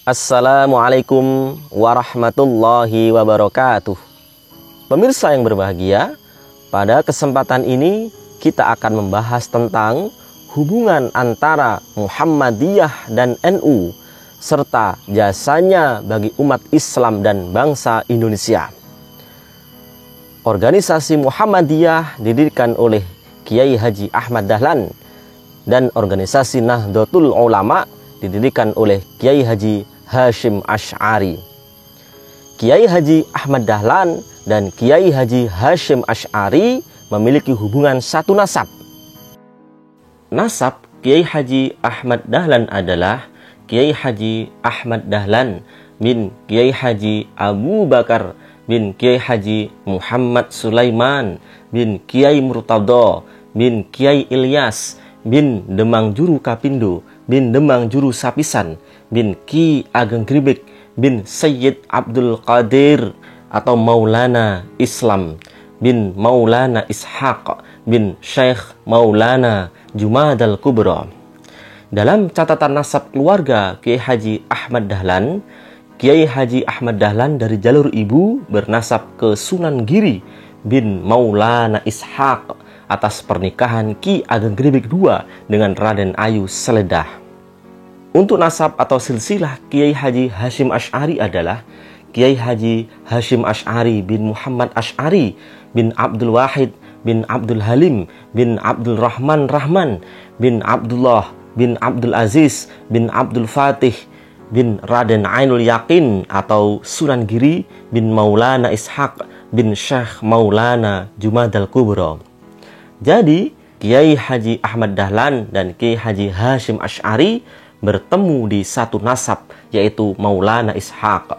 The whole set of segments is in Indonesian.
Assalamualaikum warahmatullahi wabarakatuh. Pemirsa yang berbahagia, pada kesempatan ini kita akan membahas tentang hubungan antara Muhammadiyah dan NU serta jasanya bagi umat Islam dan bangsa Indonesia. Organisasi Muhammadiyah didirikan oleh Kiai Haji Ahmad Dahlan dan organisasi Nahdlatul Ulama didirikan oleh Kiai Haji Hasyim Asy'ari. Kiai Haji Ahmad Dahlan dan Kiai Haji Hasyim Asy'ari memiliki hubungan satu nasab. Nasab Kiai Haji Ahmad Dahlan adalah Kiai Haji Ahmad Dahlan bin Kiai Haji Abu Bakar bin Kiai Haji Muhammad Sulaiman bin Kiai Murtadho bin Kiai Ilyas bin Demang Juru Kapindo bin Demang Juru Sapisan bin Ki Ageng Gribek bin Sayyid Abdul Qadir atau Maulana Islam bin Maulana Ishaq bin Syekh Maulana Jumadal Kubra. Dalam catatan nasab keluarga Kiai Haji Ahmad Dahlan, Kiai Haji Ahmad Dahlan dari jalur ibu bernasab ke Sunan Giri bin Maulana Ishaq atas pernikahan Ki Ageng Gribek II dengan Raden Ayu Seledah. Untuk nasab atau silsilah Kiai Haji Hasyim Asy'ari adalah Kiai Haji Hasyim Asy'ari bin Muhammad Asy'ari bin Abdul Wahid bin Abdul Halim bin Abdul Rahman Rahman bin Abdullah bin Abdul Aziz bin Abdul Fatih bin Raden Ainul Yakin atau Sunan Giri bin Maulana Ishaq bin Syekh Maulana Jumadal Kubra. Jadi Kiai Haji Ahmad Dahlan dan Kiai Haji Hasyim Asy'ari bertemu di satu nasab, yaitu Maulana Ishaq.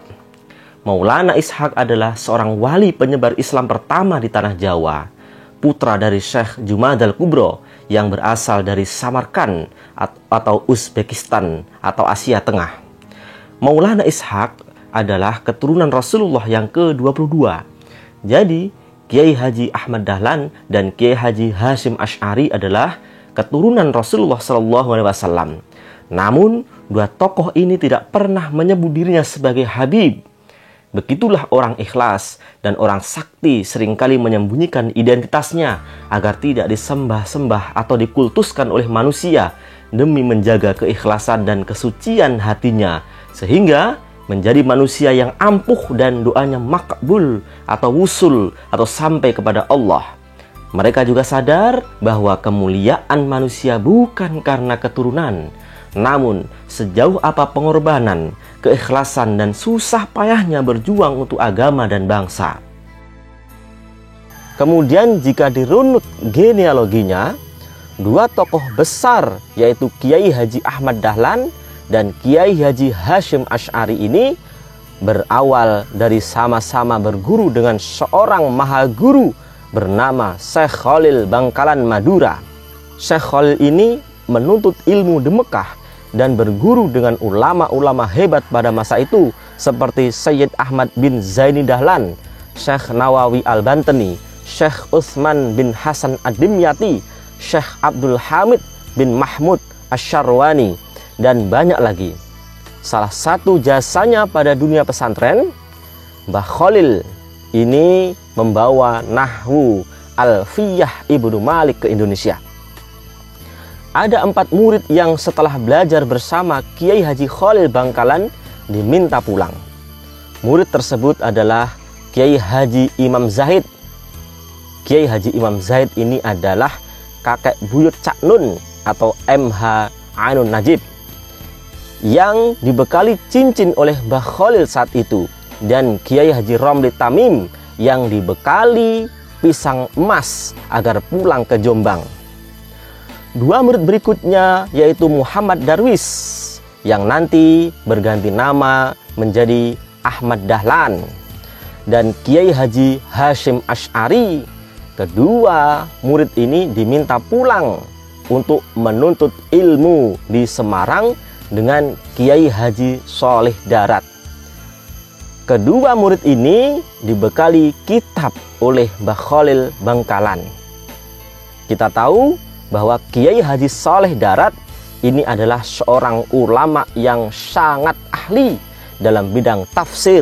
Maulana Ishaq adalah seorang wali penyebar Islam pertama di tanah Jawa, putra dari Syekh Jumadal Kubra yang berasal dari Samarkand atau Uzbekistan atau Asia Tengah. Maulana Ishaq adalah keturunan Rasulullah yang ke-22. Jadi Kiai Haji Ahmad Dahlan dan Kiai Haji Hasyim Asy'ari adalah keturunan Rasulullah SAW. Namun, dua tokoh ini tidak pernah menyebut dirinya sebagai Habib. Begitulah orang ikhlas dan orang sakti seringkali menyembunyikan identitasnya agar tidak disembah-sembah atau dikultuskan oleh manusia demi menjaga keikhlasan dan kesucian hatinya, sehingga menjadi manusia yang ampuh dan doanya makbul atau wusul atau sampai kepada Allah. Mereka juga sadar bahwa kemuliaan manusia bukan karena keturunan, namun sejauh apa pengorbanan, keikhlasan dan susah payahnya berjuang untuk agama dan bangsa. Kemudian jika dirunut genealoginya, dua tokoh besar yaitu Kiai Haji Ahmad Dahlan dan Kiai Haji Hasyim Asy'ari ini berawal dari sama-sama berguru dengan seorang mahaguru bernama Syekh Khalil Bangkalan Madura. Syekh Khalil ini menuntut ilmu di Mekah dan berguru dengan ulama-ulama hebat pada masa itu seperti Sayyid Ahmad bin Zaini Dahlan, Syekh Nawawi Al-Bantani, Syekh Utsman bin Hasan Ad-Dimyati, Syekh Abdul Hamid bin Mahmud Asy-Syarwani, dan banyak lagi. Salah satu jasanya pada dunia pesantren, Mbah Khalil ini membawa Nahwu Alfiyah Ibnu Malik ke Indonesia. Ada 4 murid yang setelah belajar bersama Kiai Haji Khalil Bangkalan diminta pulang. Murid tersebut adalah Kiai Haji Imam Zahid. Kiai Haji Imam Zahid ini adalah kakek buyut Cak Nun atau MH Ainun Najib yang dibekali cincin oleh Mbah Khalil saat itu, dan Kiai Haji Romli Tamim yang dibekali pisang emas agar pulang ke Jombang. Dua murid berikutnya yaitu Muhammad Darwis yang nanti berganti nama menjadi Ahmad Dahlan, dan Kiai Haji Hasyim Asy'ari. Kedua murid ini diminta pulang untuk menuntut ilmu di Semarang dengan Kiai Haji Soleh Darat. Kedua murid ini dibekali kitab oleh Mbah Khalil Bangkalan. Kita tahu bahwa Kiai Haji Soleh Darat ini adalah seorang ulama yang sangat ahli dalam bidang tafsir,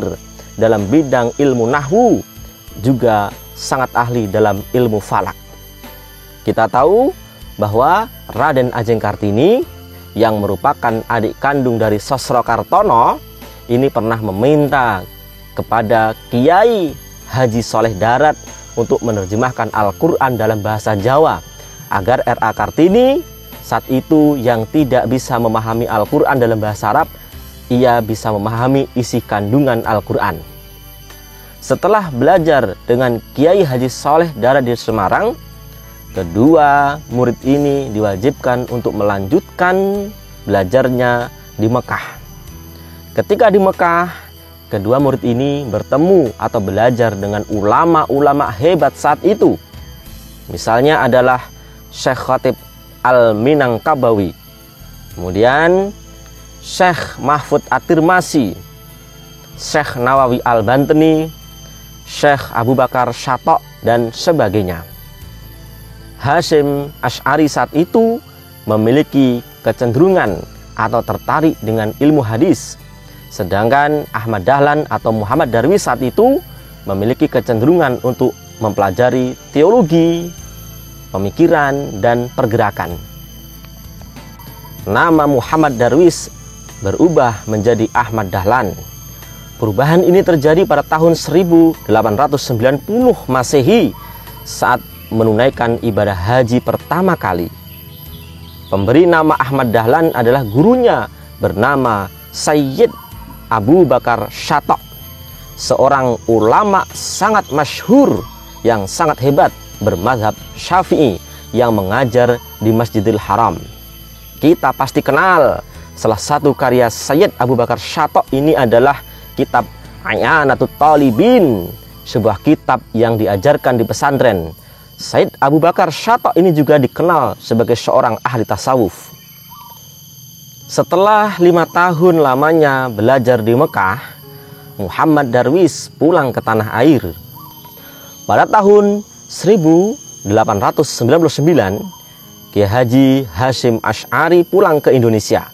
dalam bidang ilmu nahwu, juga sangat ahli dalam ilmu falak. Kita tahu bahwa Raden Ajeng Kartini yang merupakan adik kandung dari Sosrokartono ini pernah meminta kepada Kiai Haji Soleh Darat untuk menerjemahkan Al-Quran dalam bahasa Jawa, agar R.A. Kartini saat itu yang tidak bisa memahami Al-Quran dalam bahasa Arab, ia bisa memahami isi kandungan Al-Quran. Setelah belajar dengan Kiai Haji Soleh Darat di Semarang, kedua murid ini diwajibkan untuk melanjutkan belajarnya di Mekah. Ketika di Mekah, kedua murid ini bertemu atau belajar dengan ulama-ulama hebat saat itu. Misalnya adalah Syekh Khatib Al-Minangkabawi, kemudian Syekh Mahfud At-Tirmasi, Syekh Nawawi Al-Bantani, Syekh Abu Bakar Syatok, dan sebagainya. Hasyim Asy'ari saat itu memiliki kecenderungan atau tertarik dengan ilmu hadis, sedangkan Ahmad Dahlan atau Muhammad Darwis saat itu memiliki kecenderungan untuk mempelajari teologi, pemikiran, dan pergerakan. Nama Muhammad Darwis berubah menjadi Ahmad Dahlan. Perubahan ini terjadi pada tahun 1890 Masehi saat menunaikan ibadah haji pertama kali. Pemberi nama Ahmad Dahlan adalah gurunya bernama Sayyid Abu Bakar Syatok, seorang ulama sangat masyhur yang sangat hebat bermadzhab Syafi'i yang mengajar di Masjidil Haram. Kita pasti kenal salah satu karya Sayyid Abu Bakar Syatok ini adalah kitab I'anatut Talibin, sebuah kitab yang diajarkan di pesantren. Sayyid Abu Bakar Syatok ini juga dikenal sebagai seorang ahli tasawuf. Setelah 5 tahun lamanya belajar di Mekah, Muhammad Darwis pulang ke tanah air. Pada tahun 1899, Kiai Haji Hasyim Asy'ari pulang ke Indonesia.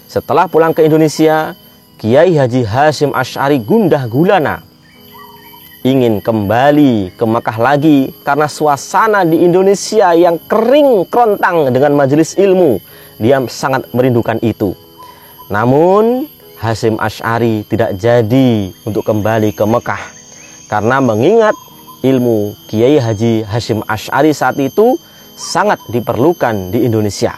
Setelah pulang ke Indonesia, Kiai Haji Hasyim Asy'ari gundah gulana, ingin kembali ke Mekah lagi karena suasana di Indonesia yang kering kerontang dengan majelis ilmu. Dia sangat merindukan itu. Namun Hasyim Asy'ari tidak jadi untuk kembali ke Mekah karena mengingat ilmu Kiai Haji Hasyim Asy'ari saat itu sangat diperlukan di Indonesia.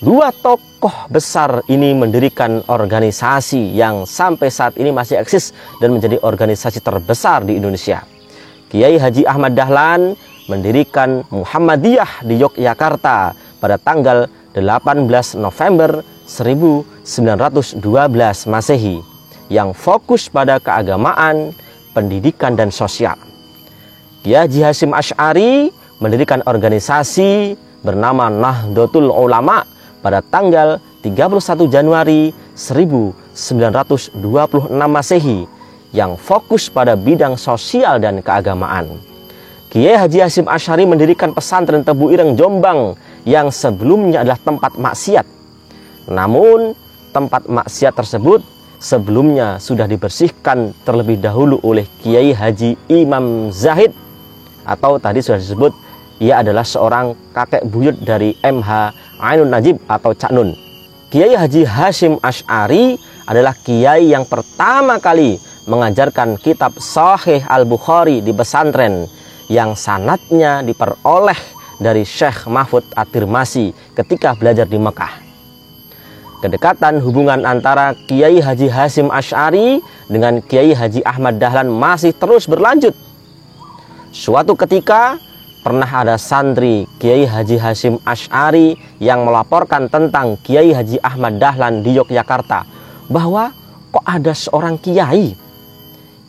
Dua tokoh besar ini mendirikan organisasi yang sampai saat ini masih eksis dan menjadi organisasi terbesar di Indonesia. Kiai Haji Ahmad Dahlan mendirikan Muhammadiyah di Yogyakarta pada tanggal 18 November 1912 Masehi yang fokus pada keagamaan, pendidikan, dan sosial. Kiai Haji Hasyim Asy'ari mendirikan organisasi bernama Nahdlatul Ulama pada tanggal 31 Januari 1926 Masehi yang fokus pada bidang sosial dan keagamaan. Kiai Haji Hasyim Asy'ari mendirikan pesantren Tebu Ireng Jombang yang sebelumnya adalah tempat maksiat. Namun tempat maksiat tersebut sebelumnya sudah dibersihkan terlebih dahulu oleh Kiai Haji Imam Zahid, atau tadi sudah disebut ia adalah seorang kakek buyut dari MH Ainun Najib atau Cak Nun. Kiai Haji Hasyim Asy'ari adalah kiai yang pertama kali mengajarkan kitab Sahih Al-Bukhari di pesantren yang sanadnya diperoleh dari Syekh Mahfud At-Tirmasi ketika belajar di Mekah. Kedekatan hubungan antara Kiai Haji Hasyim Asy'ari dengan Kiai Haji Ahmad Dahlan masih terus berlanjut. Suatu ketika pernah ada santri Kiai Haji Hasyim Asy'ari yang melaporkan tentang Kiai Haji Ahmad Dahlan di Yogyakarta bahwa kok ada seorang kiai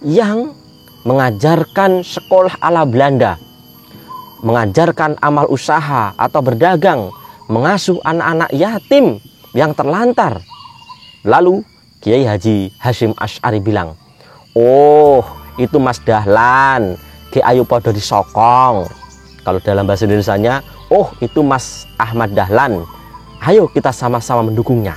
yang mengajarkan sekolah ala Belanda, mengajarkan amal usaha atau berdagang, mengasuh anak-anak yatim yang terlantar. Lalu Kiai Haji Hasyim Asy'ari bilang, "Oh, itu Mas Dahlan, Ki ayu podo disokong." Kalau dalam bahasa Indonesianya, "Oh, itu Mas Ahmad Dahlan, ayo kita sama-sama mendukungnya."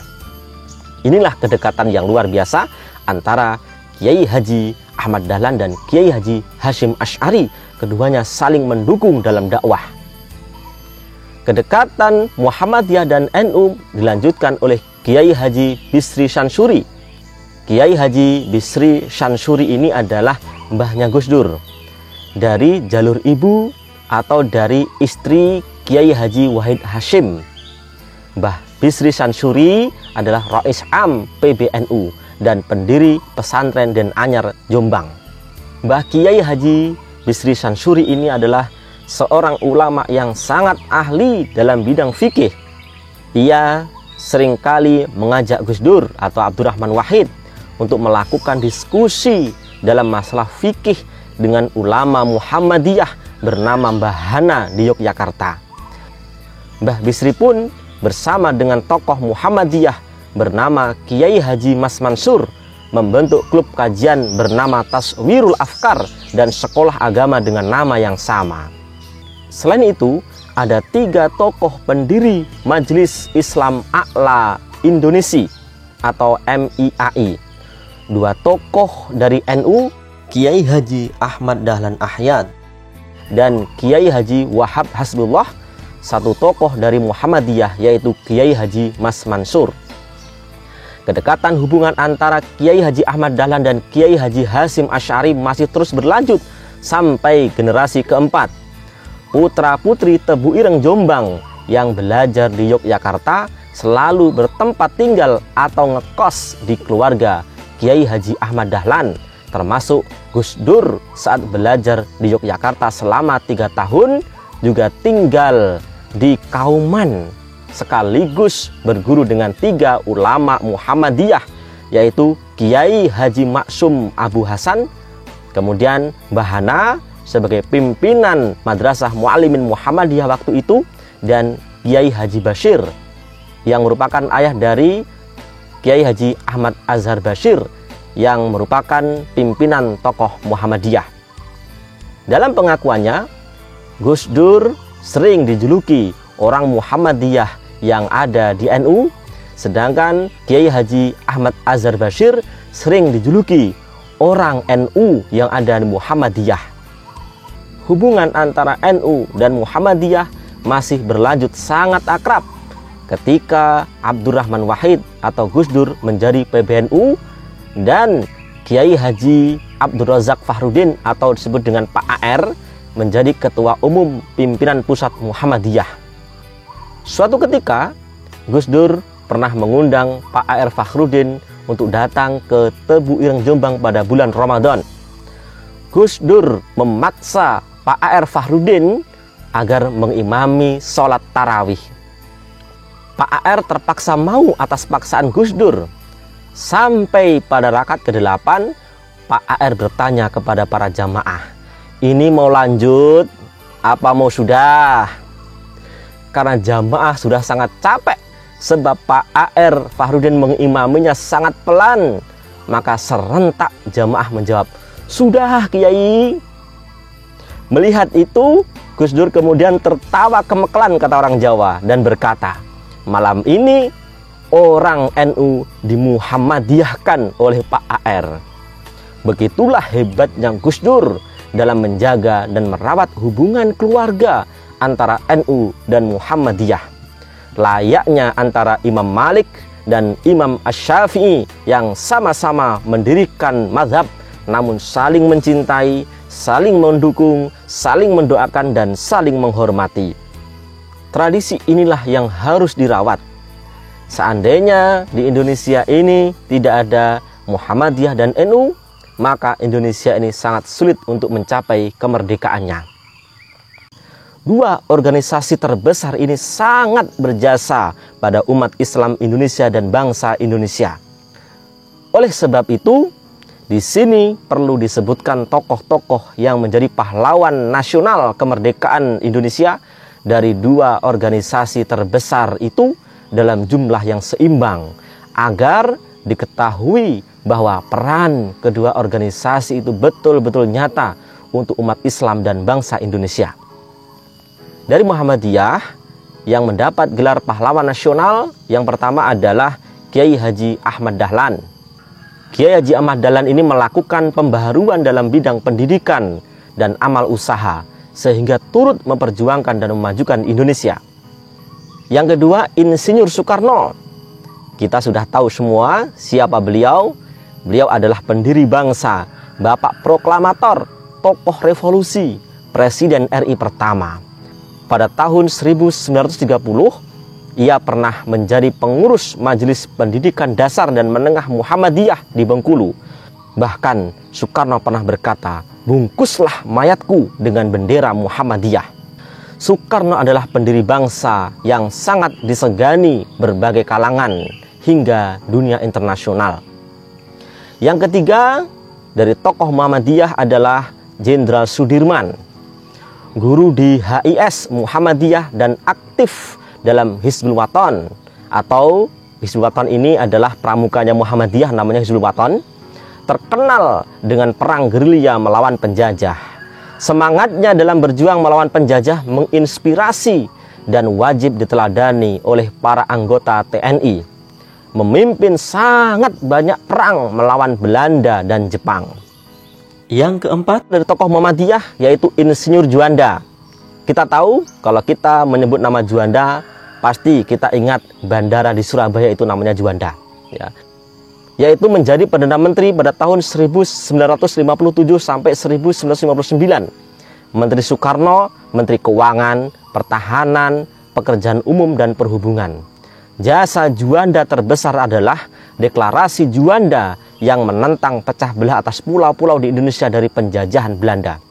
Inilah kedekatan yang luar biasa antara Kiai Haji Ahmad Dahlan dan Kiai Haji Hasyim Asy'ari. Keduanya saling mendukung dalam dakwah. Kedekatan Muhammadiyah dan NU dilanjutkan oleh Kiai Haji Bisri Syansuri. Kiai Haji Bisri Syansuri ini adalah mbahnya Gus Dur, dari jalur ibu atau dari istri Kiai Haji Wahid Hasyim. Mbah Bisri Syansuri adalah Rais Am PBNU dan pendiri pesantren Den Anyar Jombang. Mbah Kiai Haji Bisri Syansuri ini adalah seorang ulama yang sangat ahli dalam bidang fikih. Ia seringkali mengajak Gus Dur atau Abdurrahman Wahid untuk melakukan diskusi dalam masalah fikih dengan ulama Muhammadiyah bernama Mbah Hana di Yogyakarta. Mbah Bisri pun bersama dengan tokoh Muhammadiyah bernama Kiai Haji Mas Mansur membentuk klub kajian bernama Taswirul Afkar dan sekolah agama dengan nama yang sama. Selain itu, ada 3 tokoh pendiri Majelis Islam A'la Indonesia atau MIAI. 2 tokoh dari NU, Kiai Haji Ahmad Dahlan Ahyad dan Kiai Haji Wahab Hasbullah. 1 tokoh dari Muhammadiyah yaitu Kiai Haji Mas Mansur. Kedekatan hubungan antara Kiai Haji Ahmad Dahlan dan Kiai Haji Hasyim Asy'ari masih terus berlanjut sampai generasi keempat. Putra-putri Tebu Ireng Jombang yang belajar di Yogyakarta selalu bertempat tinggal atau ngekos di keluarga Kiai Haji Ahmad Dahlan, termasuk Gus Dur saat belajar di Yogyakarta selama 3 tahun juga tinggal di Kauman sekaligus berguru dengan 3 ulama Muhammadiyah, yaitu Kiai Haji Maksum Abu Hasan, kemudian Mbah Hana sebagai pimpinan Madrasah Muallimin Muhammadiyah waktu itu, dan Kiai Haji Bashir yang merupakan ayah dari Kiai Haji Ahmad Azhar Bashir yang merupakan pimpinan tokoh Muhammadiyah. Dalam pengakuannya, Gus Dur sering dijuluki orang Muhammadiyah yang ada di NU, sedangkan Kiai Haji Ahmad Azhar Bashir sering dijuluki orang NU yang ada di Muhammadiyah. Hubungan antara NU dan Muhammadiyah masih berlanjut sangat akrab ketika Abdurrahman Wahid atau Gus Dur menjadi PBNU dan Kiai Haji Abdul Razak Fahrudin atau disebut dengan Pak AR menjadi Ketua Umum Pimpinan Pusat Muhammadiyah. Suatu ketika Gus Dur pernah mengundang Pak AR Fahrudin untuk datang ke Tebu Ireng Jombang pada bulan Ramadan. Gus Dur memaksa Pak AR Fahrudin agar mengimami sholat tarawih. Pak AR terpaksa mau atas paksaan Gus Dur. Sampai pada rakaat ke-8, Pak AR bertanya kepada para jamaah, "Ini mau lanjut apa mau sudah?" Karena jamaah sudah sangat capek sebab Pak AR Fahrudin mengimaminya sangat pelan, maka serentak jamaah menjawab, "Sudah, Kiai." Melihat itu, Gus Dur kemudian tertawa kemeklan kata orang Jawa dan berkata, "Malam ini orang NU dimuhammadiyahkan oleh Pak AR." Begitulah hebatnya Gus Dur dalam menjaga dan merawat hubungan keluarga antara NU dan Muhammadiyah. Layaknya antara Imam Malik dan Imam Asy-Syafi'i yang sama-sama mendirikan mazhab namun saling mencintai, saling mendukung, saling mendoakan, dan saling menghormati. Tradisi inilah yang harus dirawat. Seandainya di Indonesia ini tidak ada Muhammadiyah dan NU, maka Indonesia ini sangat sulit untuk mencapai kemerdekaannya. 2 organisasi terbesar ini sangat berjasa pada umat Islam Indonesia dan bangsa Indonesia. Oleh sebab itu, di sini perlu disebutkan tokoh-tokoh yang menjadi pahlawan nasional kemerdekaan Indonesia dari 2 organisasi terbesar itu dalam jumlah yang seimbang, agar diketahui bahwa peran kedua organisasi itu betul-betul nyata untuk umat Islam dan bangsa Indonesia. Dari Muhammadiyah yang mendapat gelar pahlawan nasional, yang pertama adalah Kiai Haji Ahmad Dahlan. Kiai Haji Ahmad Dahlan ini melakukan pembaharuan dalam bidang pendidikan dan amal usaha, sehingga turut memperjuangkan dan memajukan Indonesia. Yang kedua, Insinyur Soekarno. Kita sudah tahu semua siapa beliau. Beliau adalah pendiri bangsa, bapak proklamator, tokoh revolusi, Presiden RI pertama. Pada tahun 1930, ia pernah menjadi pengurus Majelis Pendidikan Dasar dan Menengah Muhammadiyah di Bengkulu. Bahkan Soekarno pernah berkata, "Bungkuslah mayatku dengan bendera Muhammadiyah." Soekarno adalah pendiri bangsa yang sangat disegani berbagai kalangan hingga dunia internasional. Yang ketiga, dari tokoh Muhammadiyah adalah Jenderal Sudirman, guru di HIS Muhammadiyah dan aktif dalam Hizbul Wathan, atau Hizbul Wathan ini adalah pramukanya Muhammadiyah, namanya Hizbul Wathan, terkenal dengan perang gerilya melawan penjajah. Semangatnya dalam berjuang melawan penjajah menginspirasi dan wajib diteladani oleh para anggota TNI. Memimpin sangat banyak perang melawan Belanda dan Jepang. Yang keempat dari tokoh Muhammadiyah yaitu Insinyur Juanda. Kita tahu kalau kita menyebut nama Juanda, pasti kita ingat bandara di Surabaya itu namanya Juanda, ya. Yaitu menjadi Perdana Menteri pada tahun 1957 sampai 1959. Menteri Soekarno, Menteri Keuangan, Pertahanan, Pekerjaan Umum dan Perhubungan. Jasa Juanda terbesar adalah Deklarasi Juanda yang menentang pecah belah atas pulau-pulau di Indonesia dari penjajahan Belanda.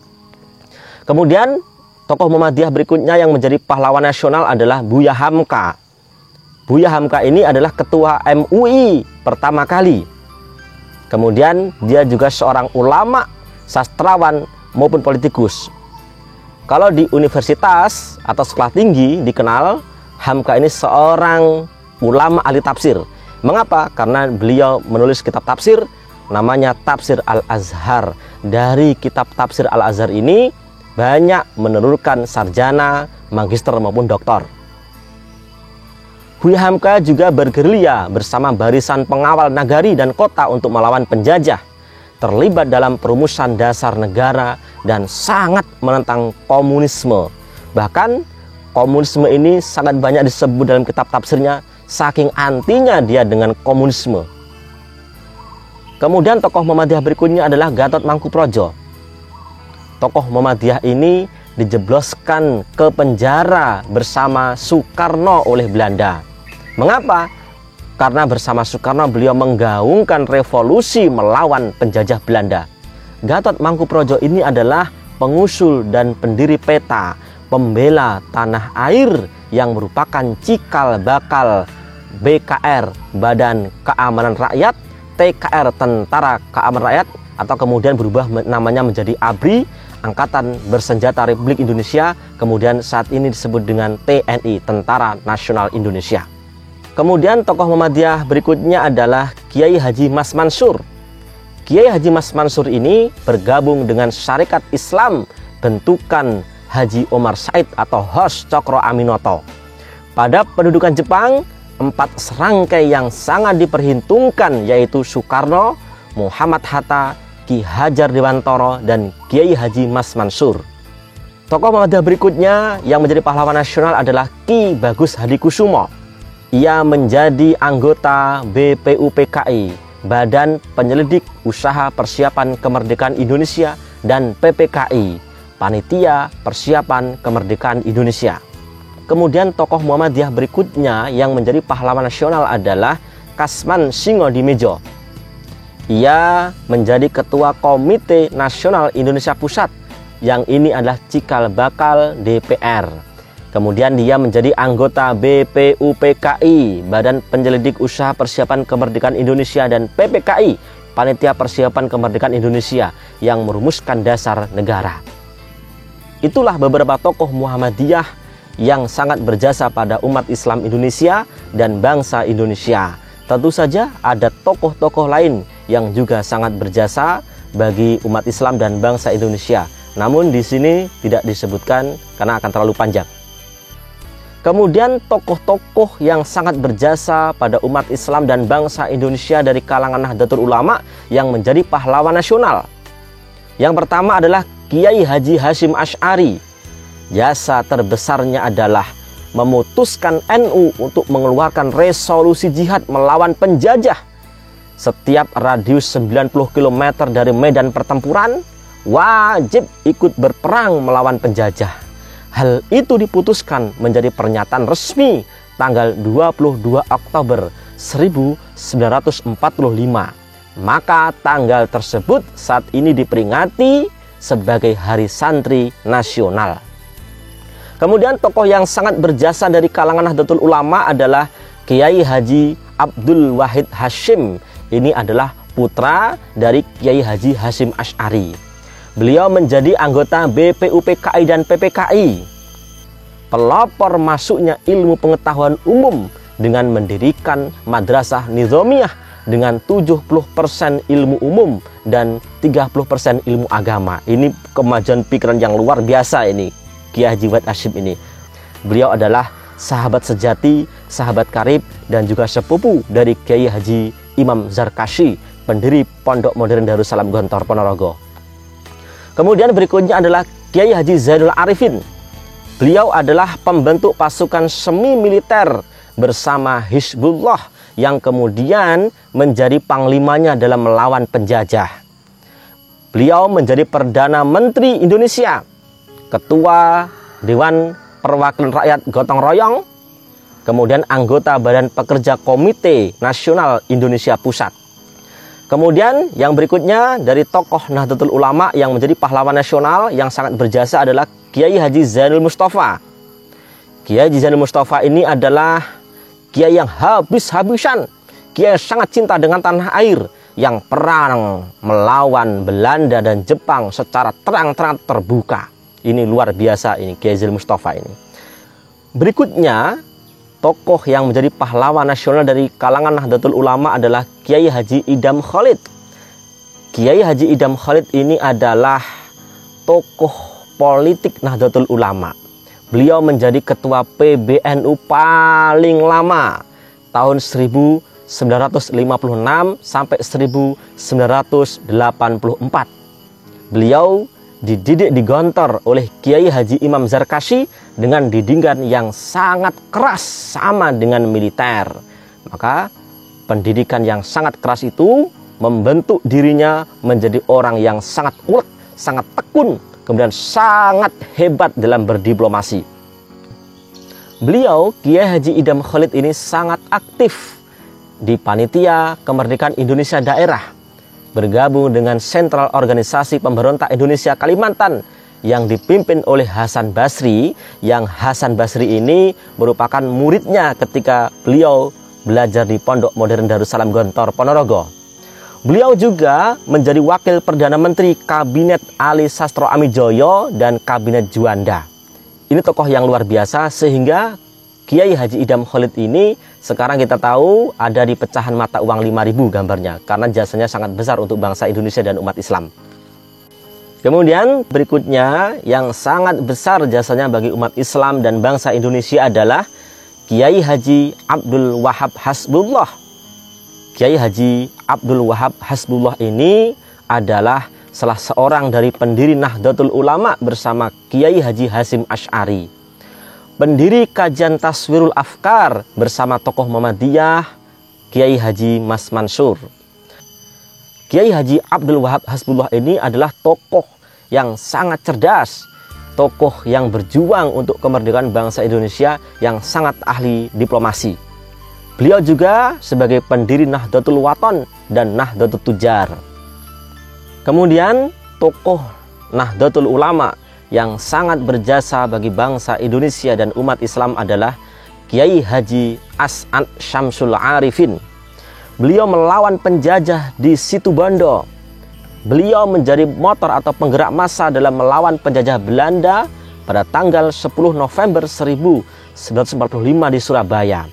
Kemudian tokoh Muhammadiyah berikutnya yang menjadi pahlawan nasional adalah Buya Hamka. Buya Hamka ini adalah ketua MUI pertama kali. Kemudian dia juga seorang ulama, sastrawan maupun politikus. Kalau di universitas atau sekolah tinggi dikenal Hamka ini seorang ulama ahli tafsir. Mengapa? Karena beliau menulis kitab tafsir namanya Tafsir Al-Azhar. Dari kitab Tafsir Al-Azhar ini banyak menurunkan sarjana, magister maupun doktor. Buya Hamka juga bergerilya bersama barisan pengawal nagari dan kota untuk melawan penjajah. Terlibat dalam perumusan dasar negara dan sangat menentang komunisme. Bahkan komunisme ini sangat banyak disebut dalam kitab tafsirnya, saking antinya dia dengan komunisme. Kemudian tokoh Muhammadiyah berikutnya adalah Gatot Mangkuprojo. Tokoh Muhammadiyah ini dijebloskan ke penjara bersama Soekarno oleh Belanda. Mengapa? Karena bersama Soekarno beliau menggaungkan revolusi melawan penjajah Belanda. Gatot Mangkuprojo ini adalah pengusul dan pendiri PETA, pembela tanah air yang merupakan cikal bakal BKR, Badan Keamanan Rakyat, TKR, Tentara Keamanan Rakyat, atau kemudian berubah namanya menjadi ABRI, Angkatan Bersenjata Republik Indonesia, kemudian saat ini disebut dengan TNI, Tentara Nasional Indonesia. Kemudian tokoh Muhammadiyah berikutnya adalah Kiai Haji Mas Mansur. Kiai Haji Mas Mansur ini bergabung dengan Syarikat Islam bentukan Haji Omar Said atau Hos Cokro Aminoto. Pada pendudukan Jepang, 4 serangkai yang sangat diperhitungkan yaitu Soekarno, Muhammad Hatta, Ki Hajar Dewantoro, dan Kiai Haji Mas Mansur. Tokoh Muhammadiyah berikutnya yang menjadi pahlawan nasional adalah Ki Bagus Hadikusumo. Ia menjadi anggota BPUPKI, Badan Penyelidik Usaha Persiapan Kemerdekaan Indonesia, dan PPKI, Panitia Persiapan Kemerdekaan Indonesia. Kemudian tokoh Muhammadiyah berikutnya yang menjadi pahlawan nasional adalah Kasman Singodimedjo. Ia menjadi Ketua Komite Nasional Indonesia Pusat, yang ini adalah cikal bakal DPR. Kemudian dia menjadi anggota BPUPKI, Badan Penyelidik Usaha Persiapan Kemerdekaan Indonesia, dan PPKI, Panitia Persiapan Kemerdekaan Indonesia, yang merumuskan dasar negara. Itulah beberapa tokoh Muhammadiyah yang sangat berjasa pada umat Islam Indonesia dan bangsa Indonesia. Tentu saja ada tokoh-tokoh lain yang juga sangat berjasa bagi umat Islam dan bangsa Indonesia. Namun di sini tidak disebutkan karena akan terlalu panjang. Kemudian tokoh-tokoh yang sangat berjasa pada umat Islam dan bangsa Indonesia dari kalangan Nahdlatul Ulama yang menjadi pahlawan nasional. Yang pertama adalah Kiai Haji Hasyim Asy'ari. Jasa terbesarnya adalah memutuskan NU untuk mengeluarkan resolusi jihad melawan penjajah. Setiap radius 90 km dari medan pertempuran wajib ikut berperang melawan penjajah. Hal itu diputuskan menjadi pernyataan resmi tanggal 22 Oktober 1945. Maka tanggal tersebut saat ini diperingati sebagai Hari Santri Nasional. Kemudian tokoh yang sangat berjasa dari kalangan Nahdlatul Ulama adalah Kiai Haji Abdul Wahid Hasyim. Ini adalah putra dari Kiai Haji Hasyim Asy'ari. Beliau menjadi anggota BPUPKI dan PPKI. Pelopor masuknya ilmu pengetahuan umum dengan mendirikan Madrasah Nizamiyah dengan 70% ilmu umum dan 30% ilmu agama. Ini kemajuan pikiran yang luar biasa ini Kiai Haji Wahid Hasyim ini. Beliau adalah sahabat sejati, sahabat karib, dan juga sepupu dari Kiai Haji Imam Zarkashi, pendiri Pondok Modern Darussalam Gontor Ponorogo. Kemudian berikutnya adalah Kiai Haji Zainul Arifin. Beliau adalah pembentuk pasukan semi militer bersama Hizbullah yang kemudian menjadi panglimanya dalam melawan penjajah. Beliau menjadi Perdana Menteri Indonesia, Ketua Dewan Perwakilan Rakyat Gotong Royong, kemudian anggota Badan Pekerja Komite Nasional Indonesia Pusat. Kemudian yang berikutnya dari tokoh Nahdlatul Ulama yang menjadi pahlawan nasional yang sangat berjasa adalah Kiai Haji Zainul Mustafa. Kiai Haji Zainul Mustafa ini adalah kiai yang habis-habisan, kiai yang sangat cinta dengan tanah air, yang perang melawan Belanda dan Jepang secara terang-terang terbuka. Ini luar biasa ini Kiai Zainul Mustafa ini. Berikutnya tokoh yang menjadi pahlawan nasional dari kalangan Nahdlatul Ulama adalah Kiai Haji Idam Khalid. Kiai Haji Idam Khalid ini adalah tokoh politik Nahdlatul Ulama. Beliau menjadi ketua PBNU paling lama tahun 1956 sampai 1984. Beliau dididik di Gontor oleh Kiai Haji Imam Zarkashi dengan didikan yang sangat keras sama dengan militer. Maka pendidikan yang sangat keras itu membentuk dirinya menjadi orang yang sangat ulet, sangat tekun, kemudian sangat hebat dalam berdiplomasi. Beliau, Kiai Haji Idam Khalid ini sangat aktif di Panitia Kemerdekaan Indonesia Daerah, bergabung dengan Sentral Organisasi Pemberontak Indonesia Kalimantan yang dipimpin oleh Hasan Basri, yang Hasan Basri ini merupakan muridnya ketika beliau belajar di Pondok Modern Darussalam Gontor Ponorogo. Beliau juga menjadi Wakil Perdana Menteri Kabinet Ali Sastro Amijoyo dan Kabinet Juanda. Ini tokoh yang luar biasa sehingga Kiai Haji Idam Khalid ini sekarang kita tahu ada di pecahan mata uang 5.000 gambarnya, karena jasanya sangat besar untuk bangsa Indonesia dan umat Islam. Kemudian berikutnya yang sangat besar jasanya bagi umat Islam dan bangsa Indonesia adalah Kiai Haji Abdul Wahab Hasbullah. Kiai Haji Abdul Wahab Hasbullah ini adalah salah seorang dari pendiri Nahdlatul Ulama bersama Kiai Haji Hasyim Asy'ari. Pendiri kajian Taswirul Afkar bersama tokoh Muhammadiyah Kiai Haji Mas Mansur. Kiai Haji Abdul Wahab Hasbullah ini adalah tokoh yang sangat cerdas, tokoh yang berjuang untuk kemerdekaan bangsa Indonesia, yang sangat ahli diplomasi. Beliau juga sebagai pendiri Nahdlatul Wathon dan Nahdlatul Tujar. Kemudian tokoh Nahdlatul Ulama yang sangat berjasa bagi bangsa Indonesia dan umat Islam adalah Kiai Haji As'ad Syamsul Arifin. Beliau melawan penjajah di Situbondo. Beliau menjadi motor atau penggerak massa dalam melawan penjajah Belanda pada tanggal 10 November 1945 di Surabaya.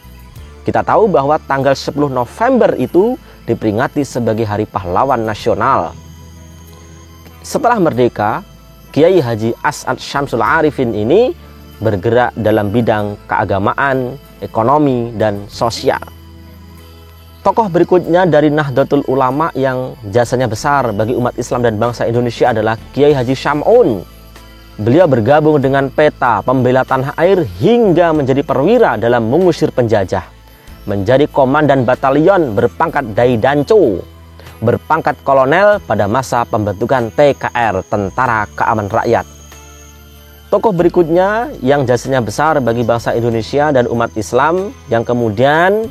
Kita tahu bahwa tanggal 10 November itu diperingati sebagai Hari Pahlawan Nasional. Setelah merdeka, Kiai Haji As'ad Syamsul Arifin ini bergerak dalam bidang keagamaan, ekonomi, dan sosial. Tokoh berikutnya dari Nahdlatul Ulama yang jasanya besar bagi umat Islam dan bangsa Indonesia adalah Kiai Haji Syam'un. Beliau bergabung dengan PETA, pembela tanah air, hingga menjadi perwira dalam mengusir penjajah. Menjadi komandan batalion berpangkat Daidanco, berpangkat kolonel pada masa pembentukan TKR, Tentara Keamanan Rakyat. Tokoh berikutnya yang jasanya besar bagi bangsa Indonesia dan umat Islam yang kemudian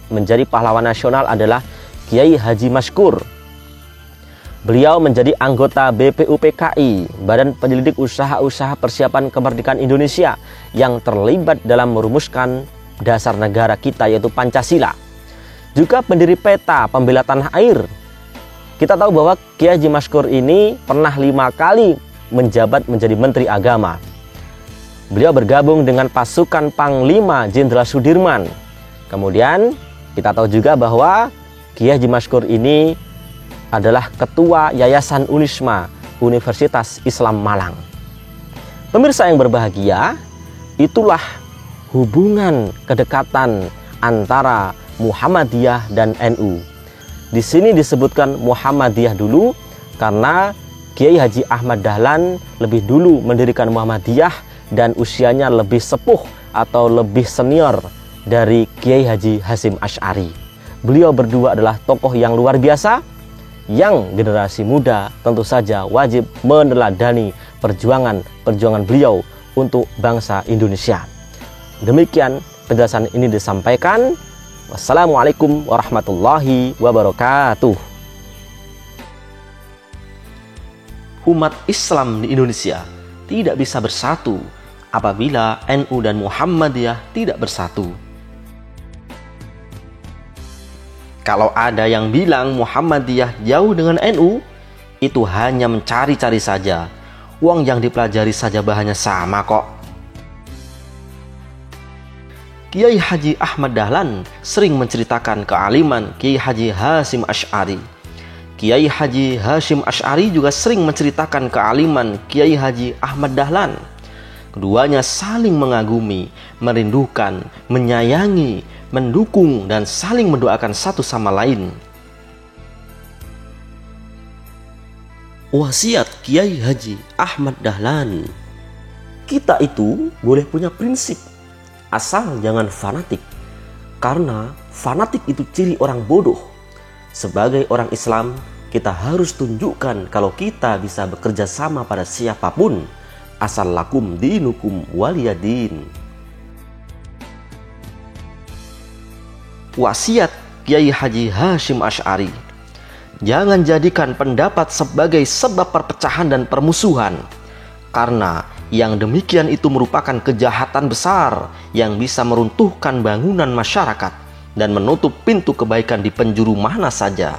menjadi pahlawan nasional adalah Kiai Haji Maskur. Beliau menjadi anggota BPUPKI, Badan Penyelidik Usaha-Usaha Persiapan Kemerdekaan Indonesia, yang terlibat dalam merumuskan dasar negara kita yaitu Pancasila. Juga pendiri PETA, pembela tanah air. Kita tahu bahwa Kiai Haji Maskur ini pernah 5 kali menjabat menjadi Menteri Agama. Beliau bergabung dengan pasukan Panglima Jenderal Sudirman. Kemudian kita tahu juga bahwa Kiai Haji Maskur ini adalah Ketua Yayasan Unisma, Universitas Islam Malang. Pemirsa yang berbahagia, itulah hubungan kedekatan antara Muhammadiyah dan NU. Di sini disebutkan Muhammadiyah dulu karena Kiai Haji Ahmad Dahlan lebih dulu mendirikan Muhammadiyah dan usianya lebih sepuh atau lebih senior dari Kiai Haji Hasyim Asy'ari. Beliau berdua adalah tokoh yang luar biasa, yang generasi muda tentu saja wajib meneladani perjuangan beliau untuk bangsa Indonesia. Demikian penjelasan ini disampaikan. Wassalamualaikum warahmatullahi wabarakatuh. Umat Islam di Indonesia tidak bisa bersatu apabila NU dan Muhammadiyah tidak bersatu. Kalau ada yang bilang Muhammadiyah jauh dengan NU, itu hanya mencari-cari saja. Wong yang dipelajari saja bahannya sama kok. Kiai Haji Ahmad Dahlan sering menceritakan kealiman Kiai Haji Hasyim Asy'ari. Kiai Haji Hasyim Asy'ari juga sering menceritakan kealiman Kiai Haji Ahmad Dahlan. Keduanya saling mengagumi, merindukan, menyayangi, mendukung, dan saling mendoakan satu sama lain. Wasiat Kiai Haji Ahmad Dahlan. Kita itu boleh punya prinsip, asal jangan fanatik. Karena fanatik itu ciri orang bodoh. Sebagai orang Islam, kita harus tunjukkan kalau kita bisa bekerja sama pada siapapun. Asal lakum dinukum waliyadin. Wasiat Kiai Haji Hasyim Asy'ari. Jangan jadikan pendapat sebagai sebab perpecahan dan permusuhan. Karena yang demikian itu merupakan kejahatan besar yang bisa meruntuhkan bangunan masyarakat dan menutup pintu kebaikan di penjuru mana saja.